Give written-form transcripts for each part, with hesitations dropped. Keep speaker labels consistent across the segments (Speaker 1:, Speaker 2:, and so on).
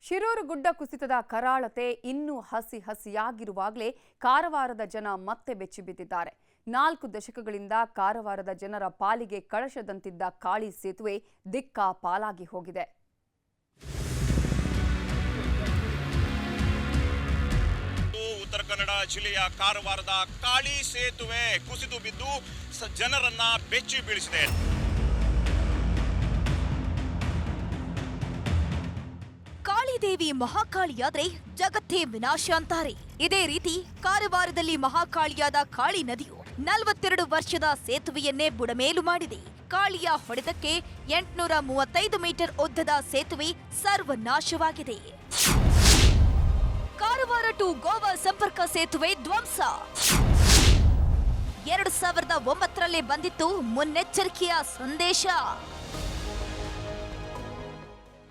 Speaker 1: ಶಿರೂರು ಗುಡ್ಡ ಕುಸಿತದ ಕರಾಳತೆ ಇನ್ನೂ ಹಸಿಯಾಗಿರುವಾಗಲೇ ಕಾರವಾರದ ಜನ ಮತ್ತೆ ಬೆಚ್ಚಿಬಿದ್ದಿದ್ದಾರೆ. 4 ದಶಕಗಳಿಂದ ಕಾರವಾರದ ಜನರ ಪಾಲಿಗೆ ಕಳಶದಂತಿದ್ದ ಕಾಳಿ ಸೇತುವೆ ದಿಕ್ಕಾಪಾಲಾಗಿ ಹೋಗಿದೆ.
Speaker 2: ಉತ್ತರ ಕನ್ನಡ ಜಿಲ್ಲೆಯ ಕಾರವಾರದ ಕಾಳಿ ಸೇತುವೆ ಕುಸಿದು ಬಿದ್ದು ಜನರನ್ನ ಬೆಚ್ಚಿ ಬೀಳಿಸಿದೆ.
Speaker 3: ಕಾಳಿದೇವಿ ಮಹಾಕಾಳಿಯಾದ್ರೆ ಜಗತ್ತೇ ವಿನಾಶ ಅಂತಾರೆ. ಇದೇ ರೀತಿ ಕಾರವಾರದಲ್ಲಿ ಮಹಾಕಾಳಿಯಾದ ಕಾಳಿ ನದಿಯು 42 ವರ್ಷದ ಸೇತುವೆಯನ್ನೇ ಬುಡಮೇಲು ಮಾಡಿದೆ. ಕಾಳಿಯ ಹೊಡೆತಕ್ಕೆ 835 ಮೀಟರ್ ಉದ್ದದ ಸೇತುವೆ ಸರ್ವನಾಶವಾಗಿದೆ. ಕಾರವಾರ ಟು ಗೋವಾ ಸಂಪರ್ಕ ಸೇತುವೆ ಧ್ವಂಸ. 2009ರಲ್ಲೇ ಬಂದಿತ್ತು ಮುನ್ನೆಚ್ಚರಿಕೆಯ ಸಂದೇಶ.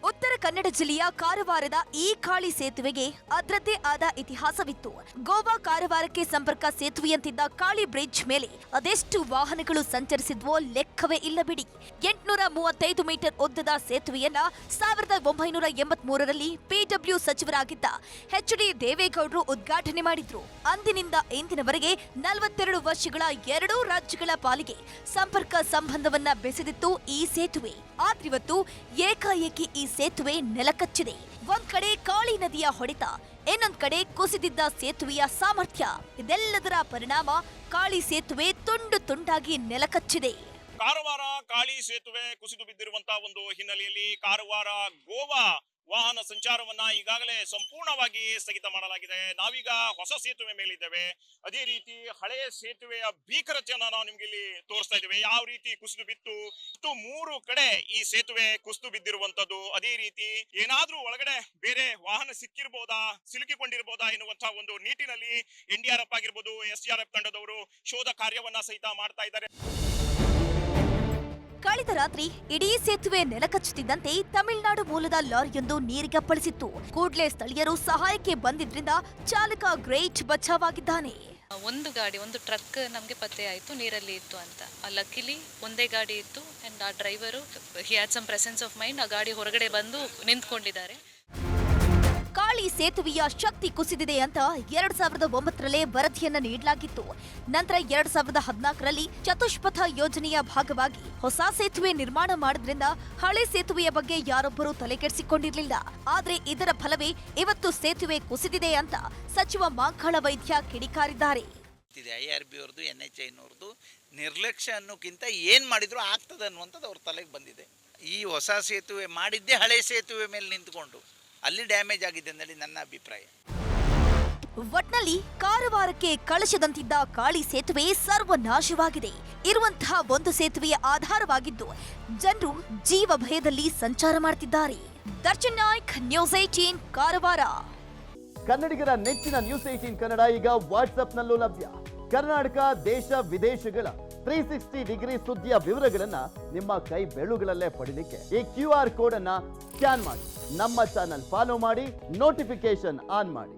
Speaker 3: ಉತ್ತರ ಕನ್ನಡ ಜಿಲ್ಲೆಯ ಕಾರವಾರದ ಈ ಕಾಳಿ ಸೇತುವೆಗೆ ಅದರದ್ದೇ ಆದ ಇತಿಹಾಸವಿತ್ತು. ಗೋವಾ ಕಾರವಾರಕ್ಕೆ ಸಂಪರ್ಕ ಸೇತುವೆಯಂತಿದ್ದ ಕಾಳಿ ಬ್ರಿಡ್ಜ್ ಮೇಲೆ ಅದೆಷ್ಟು ವಾಹನಗಳು ಸಂಚರಿಸಿದ್ವೋ ಲೆಕ್ಕವೇ ಇಲ್ಲ ಬಿಡಿ. 835 ಮೀಟರ್ ಉದ್ದದ ಸೇತುವೆಯನ್ನ 1983ರಲ್ಲಿ ಪಿಡಬ್ಲ್ಯೂ ಸಚಿವರಾಗಿದ್ದ ಎಚ್.ಡಿ. ದೇವೇಗೌಡರು ಉದ್ಘಾಟನೆ ಮಾಡಿದ್ರು. ಅಂದಿನಿಂದ ಇಂದಿನವರೆಗೆ 42 ವರ್ಷಗಳ 2 ರಾಜ್ಯಗಳ ಪಾಲಿಗೆ ಸಂಪರ್ಕ ಸಂಬಂಧವನ್ನ ಬೆಸೆದಿತ್ತು ಈ ಸೇತುವೆ. ಆದ್ರಿವತ್ತು ಏಕಾಏಕಿ ಈ ಸೇತುವೆ ನೆಲಕಚ್ಚಿದೆ. ಒಂದ್ ಕಡೆ ಕಾಳಿ ನದಿಯ ಹೊಡೆತ, ಇನ್ನೊಂದ್ ಕಡೆ ಕುಸಿದಿದ್ದ ಸೇತುವೆಯ ಸಾಮರ್ಥ್ಯ. ಇದೆಲ್ಲದರ ಪರಿಣಾಮ ಕಾಳಿ ಸೇತುವೆ ತುಂಡು ತುಂಡಾಗಿ ನೆಲಕಚ್ಚಿದೆ.
Speaker 2: ಕಾರವಾರ ಕಾಳಿ ಸೇತುವೆ ಕುಸಿದು ಬಿದ್ದಿರುವಂತಹ ಒಂದು ಹಿನ್ನೆಲೆಯಲ್ಲಿ ಕಾರವಾರ ಗೋವಾ ವಾಹನ ಸಂಚಾರವನ್ನ ಈಗಾಗಲೇ ಸಂಪೂರ್ಣವಾಗಿ ಸ್ಥಗಿತ ಮಾಡಲಾಗಿದೆ. ನಾವೀಗ ಹೊಸ ಸೇತುವೆ ಮೇಲಿದ್ದೇವೆ. ಅದೇ ರೀತಿ ಹಳೆಯ ಸೇತುವೆಯ ಭೀಕರತೆಯನ್ನ ನಾವು ನಿಮ್ಗೆ ಇಲ್ಲಿ ತೋರಿಸ್ತಾ ಇದ್ದೇವೆ. ಯಾವ ರೀತಿ ಕುಸಿದು ಬಿತ್ತು 3 ಕಡೆ ಈ ಸೇತುವೆ ಕುಸಿದು ಬಿದ್ದಿರುವಂತದ್ದು. ಅದೇ ರೀತಿ ಏನಾದ್ರೂ ಒಳಗಡೆ ಬೇರೆ ವಾಹನ ಸಿಲುಕಿಕೊಂಡಿರ್ಬೋದಾ ಎನ್ನುವಂತಹ ಒಂದು ನಿಟ್ಟಿನಲ್ಲಿ NDRF ಆಗಿರ್ಬೋದು, SDRF ತಂಡದವರು ಶೋಧ ಕಾರ್ಯವನ್ನ ಸಹಿತ ಮಾಡ್ತಾ ಇದ್ದಾರೆ.
Speaker 3: ಕಳೆದ ರಾತ್ರಿ ಇಡೀ ಸೇತುವೆ ನೆಲಕಚ್ಚುತ್ತಿದ್ದಂತೆ ತಮಿಳುನಾಡು ಮೂಲದ ಲಾರಿಯೊಂದು ನೀರಿಗಪ್ಪಳಿಸಿತ್ತು. ಕೂಡಲೇ ಸ್ಥಳೀಯರು ಸಹಾಯಕ್ಕೆ ಬಂದಿದ್ರಿಂದ ಚಾಲಕ ಗ್ರೇಟ್ ಬಚಾವಾಗಿದ್ದಾನೆ.
Speaker 4: ಒಂದು ಟ್ರಕ್ ನಮಗೆ ಪತ್ತೆ ಆಯಿತು, ನೀರಲ್ಲಿ ಇತ್ತು ಅಂತ. ಲಕ್ಕಿಲಿ ಒಂದೇ ಗಾಡಿ ಇತ್ತು ಅಂಡ್ ಆ driver he had some presence of mind. ಆ ಗಾಡಿ ಹೊರಗಡೆ ಬಂದು ನಿಂತ್ಕೊಂಡಿದ್ದಾರೆ.
Speaker 3: ಕಾಳಿ ಸೇತುವೆಯ ಶಕ್ತಿ ಕುಸಿದಿದೆ ಅಂತ 2009ರಲ್ಲೇ ವರದಿಯನ್ನ ನೀಡಲಾಗಿತ್ತು. ನಂತರ 2014ರಲ್ಲಿ ಚತುಷ್ಪಥ ಯೋಜನೆಯ ಭಾಗವಾಗಿ ಹೊಸ ಸೇತುವೆ ನಿರ್ಮಾಣ ಮಾಡಿದ್ರಿಂದ ಹಳೆ ಸೇತುವೆಯ ಬಗ್ಗೆ ಯಾರೊಬ್ಬರೂ ತಲೆಕೆಡಿಸಿಕೊಂಡಿರಲಿಲ್ಲ. ಆದ್ರೆ ಇದರ ಫಲವೇ ಇವತ್ತು ಸೇತುವೆ ಕುಸಿದಿದೆ ಅಂತ ಸಚಿವ ಮಾಂಕಾಳ ವೈದ್ಯ ಕಿಡಿಕಾರಿದ್ದಾರೆ.
Speaker 5: IRB ಅವರದು NHI ನವರದು ನಿರ್ಲಕ್ಷ್ಯ ಅನ್ನೋಕ್ಕಿಂತ ಏನ್ ಮಾಡಿದ್ರು ಆಗ್ತದೆ ಅನ್ನುವಂಥದ್ದು ಅವ್ರ ತಲೆಗೆ ಬಂದಿದೆ. ಈ ಹೊಸ ಸೇತುವೆ ಮಾಡಿದ್ದೇ ಹಳೆ ಸೇತುವೆ ಮೇಲೆ ನಿಂತ್ಕೊಂಡು ಅಲ್ಲಿ ಡ್ಯಾಮೇಜ್ ಆಗಿದೆ ಅನ್ನೋದು ನನ್ನ ಅಭಿಪ್ರಾಯ.
Speaker 3: ಒಟ್ನಲ್ಲಿ ಕಾರವಾರಕ್ಕೆ ಕಳಶದಂತಿದ್ದ ಕಾಳಿ ಸೇತುವೆ ಸರ್ವನಾಶವಾಗಿದೆ. ಇರುವಂತಹ ಒಂದು ಸೇತುವೆಯ ಆಧಾರವಾಗಿದ್ದು ಜನರು ಜೀವ ಭಯದಲ್ಲಿ ಸಂಚಾರ ಮಾಡ್ತಿದ್ದಾರೆ. ದರ್ಶನ್ ನಾಯ್ಕ್, ನ್ಯೂಸ್ 18 ಕಾರವಾರ.
Speaker 6: ಕನ್ನಡಿಗರ ನೆಚ್ಚಿನ ನ್ಯೂಸ್ 18 ಕನ್ನಡ ಈಗ ವಾಟ್ಸ್ಆಪ್ನಲ್ಲೂ ಲಭ್ಯ. ಕರ್ನಾಟಕ, ದೇಶ ವಿದೇಶಗಳ 360 ಡಿಗ್ರಿ ಸುದ್ದಿಯ ವಿವರಗಳನ್ನ ನಿಮ್ಮ ಕೈ ಬೆರಳುಗಳಲ್ಲೇ ಪಡಿಲಿಕ್ಕೆ ಈ QR ಕೋಡ್ ಅನ್ನ ಸ್ಕ್ಯಾನ್ ಮಾಡಿ ನಮ್ಮ ಚಾನಲ್ ಫಾಲೋ ಮಾಡಿ, ನೋಟಿಫಿಕೇಶನ್ ಆನ್ ಮಾಡಿ.